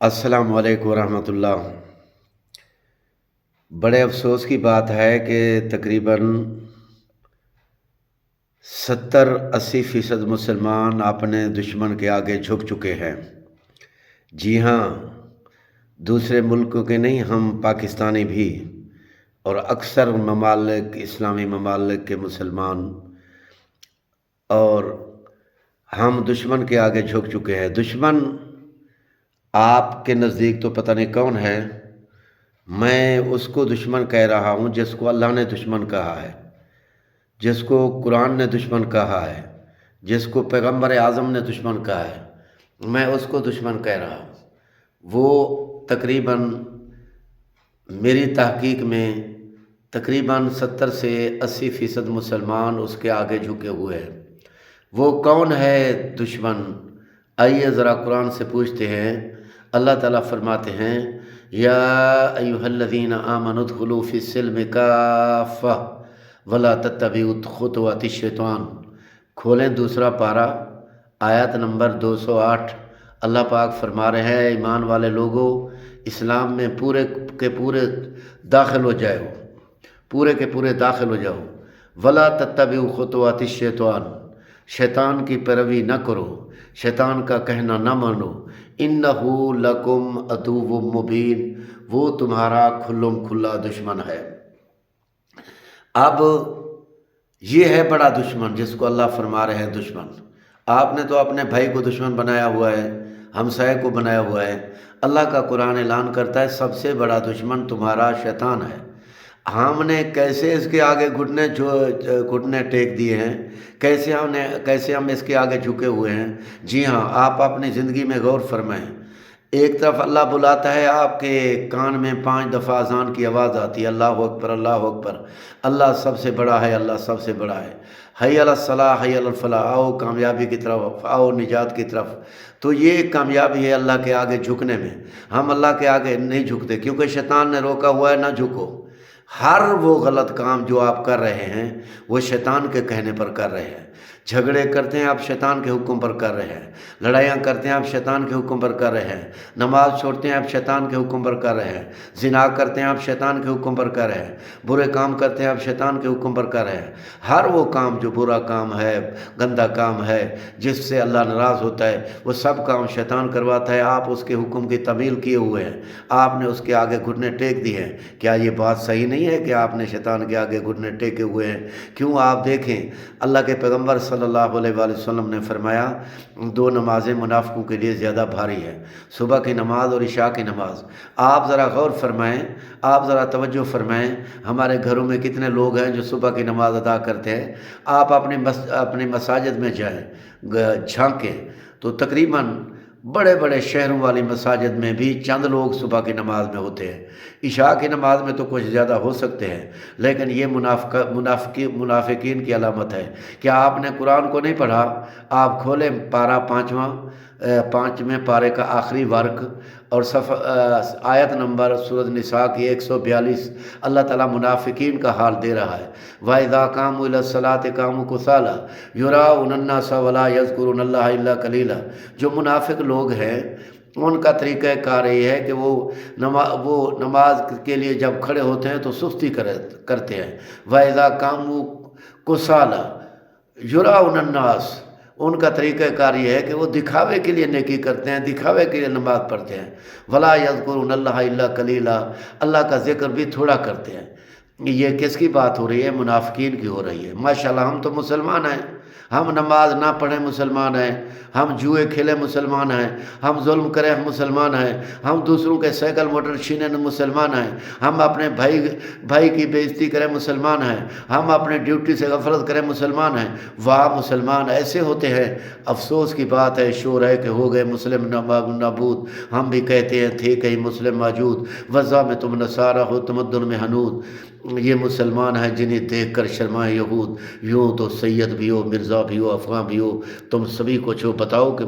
السلام علیکم ورحمۃ اللہ۔ بڑے افسوس کی بات ہے کہ تقریباً 70-80% مسلمان اپنے دشمن کے آگے جھک چکے ہیں۔ جی ہاں، دوسرے ملکوں کے نہیں، ہم پاکستانی بھی اور اکثر ممالک، اسلامی ممالک کے مسلمان اور ہم دشمن کے آگے جھک چکے ہیں۔ دشمن آپ کے نزدیک تو پتہ نہیں کون ہے، میں اس کو دشمن کہہ رہا ہوں جس کو اللہ نے دشمن کہا ہے، جس کو قرآن نے دشمن کہا ہے، جس کو پیغمبر اعظم نے دشمن کہا ہے، میں اس کو دشمن کہہ رہا ہوں۔ وہ تقریباً میری تحقیق میں تقریباً 70 سے 80% مسلمان اس کے آگے جھکے ہوئے ہیں۔ وہ کون ہے دشمن؟ آئیے ذرا قرآن سے پوچھتے ہیں۔ اللہ تعالیٰ فرماتے ہیں، یا ایھا الذین آمنوا ادخلوا فی السلم کافۃ ولا تتبعوا خطوات الشیطان۔ کھولیں دوسرا پارہ، آیت نمبر 208۔ اللہ پاک فرما رہے ہیں، ایمان والے لوگوں، اسلام میں پورے کے پورے داخل ہو جاؤ، پورے کے پورے داخل ہو جاؤ۔ ولا تتبعوا خطوات الشیطان، شیطان کی پیروی نہ کرو، شیطان کا کہنا نہ مانو۔ انہ لکم عدو مبین، وہ تمہارا کھلم کھلا دشمن ہے۔ اب یہ ہے بڑا دشمن جس کو اللہ فرما رہے ہیں دشمن۔ آپ نے تو اپنے بھائی کو دشمن بنایا ہوا ہے، ہمسائے کو بنایا ہوا ہے۔ اللہ کا قرآن اعلان کرتا ہے سب سے بڑا دشمن تمہارا شیطان ہے۔ ہم نے کیسے اس کے آگے گھٹنے ٹیک دیے ہیں، کیسے ہم اس کے آگے جھکے ہوئے ہیں۔ جی ہاں، آپ اپنی زندگی میں غور فرمائیں۔ ایک طرف اللہ بلاتا ہے، آپ کے کان میں 5 دفعہ اذان کی آواز آتی ہے، اللہ اکبر اللہ اکبر، اللہ سب سے بڑا ہے، اللہ سب سے بڑا ہے، حی علی الصلاح حی علی الفلاح، آؤ کامیابی کی طرف، آؤ نجات کی طرف۔ تو یہ کامیابی ہے اللہ کے آگے جھکنے میں۔ ہم اللہ کے آگے نہیں جھکتے کیونکہ شیطان نے روکا ہوا ہے، نہ جھکو۔ ہر وہ غلط کام جو آپ کر رہے ہیں وہ شیطان کے کہنے پر کر رہے ہیں۔ جھگڑے کرتے ہیں آپ شیطان کے حکم پر کر رہے ہیں، لڑائیاں کرتے ہیں آپ شیطان کے حکم پر کر رہے ہیں، نماز چھوڑتے ہیں آپ شیطان کے حکم پر کر رہے ہیں، زنا کرتے ہیں آپ شیطان کے حکم پر کر رہے ہیں، برے کام کرتے ہیں آپ شیطان کے حکم پر کر رہے ہیں۔ ہر وہ کام جو برا کام ہے، گندا کام ہے، جس سے اللہ ناراض ہوتا ہے، وہ سب کام شیطان کرواتا ہے۔ آپ اس کے حکم کی تعمیل کیے ہوئے ہیں، آپ نے اس کے آگے گھٹنے ٹیک دیے ہیں۔ کیا یہ بات صحیح نہیں ہے کہ آپ نے شیطان کے آگے گھٹنے ٹیکے ہوئے ہیں؟ کیوں؟ آپ دیکھیں، اللہ کے پیغمبر صلی اللہ علیہ وآلہ وسلم نے فرمایا 2 نمازیں منافقوں کے لیے زیادہ بھاری ہیں، صبح کی نماز اور عشاء کی نماز۔ آپ ذرا غور فرمائیں، آپ ذرا توجہ فرمائیں، ہمارے گھروں میں کتنے لوگ ہیں جو صبح کی نماز ادا کرتے ہیں؟ آپ اپنی مساجد میں جائیں، جھانکیں تو تقریباً بڑے بڑے شہروں والی مساجد میں بھی چند لوگ صبح کی نماز میں ہوتے ہیں۔ عشاء کی نماز میں تو کچھ زیادہ ہو سکتے ہیں، لیکن یہ منافقین کی علامت ہے۔ کیا آپ نے قرآن کو نہیں پڑھا؟ آپ کھولیں پارہ 5ویں پارے کا آخری ورق اور آیت نمبر سورۃ نساء کی 142۔ اللہ تعالیٰ منافقین کا حال دے رہا ہے۔ وَإِذَا قَامُوا إِلَى الصَّلَاةِ قَامُوا كُسَالَىٰ يُرَاءُونَ النَّاسَ وَلَا يَذْكُرُونَ اللَّهَ إِلَّا قَلِيلًا۔ جو منافق لوگ ہیں ان کا طریقہ کار یہ ہے کہ وہ نماز کے لیے جب کھڑے ہوتے ہیں تو سستی کرتے ہیں۔ وَإِذَا قَامُوا كُسَالَىٰ يُرَاءُونَ النَّاسَ، ان کا طریقہ کار یہ ہے کہ وہ دکھاوے کے لیے نیکی کرتے ہیں، دکھاوے کے لیے نماز پڑھتے ہیں۔ وَلَا يَذْكُرُونَ اللَّهَ إِلَّا قَلِيلًا، اللہ کا ذکر بھی تھوڑا کرتے ہیں۔ یہ کس کی بات ہو رہی ہے؟ منافقین کی ہو رہی ہے۔ ماشاءاللہ ہم تو مسلمان ہیں، ہم نماز نہ پڑھیں مسلمان ہیں، ہم جوئے کھیلیں مسلمان ہیں، ہم ظلم کریں ہم مسلمان ہیں، ہم دوسروں کے سائیکل موٹر چھینیں مسلمان ہیں، ہم اپنے بھائی کی بے عزتی کریں مسلمان ہیں، ہم اپنے ڈیوٹی سے غفلت کریں مسلمان ہیں۔ واہ، مسلمان ایسے ہوتے ہیں! افسوس کی بات ہے، شور ہے کہ ہو گئے مسلم نابود۔ ہم بھی کہتے ہیں تھے کہیں مسلم موجود، وضع میں تم نصارہ ہو تمدن میں حنود۔ یہ مسلمان ہیں جنہیں دیکھ کر شرمائے یہود۔ یوں تو سید بھی ہو، مرزا بھی ہو، افغاں بھی ہو، تم سبھی کچھ ہو، بتاؤ کہ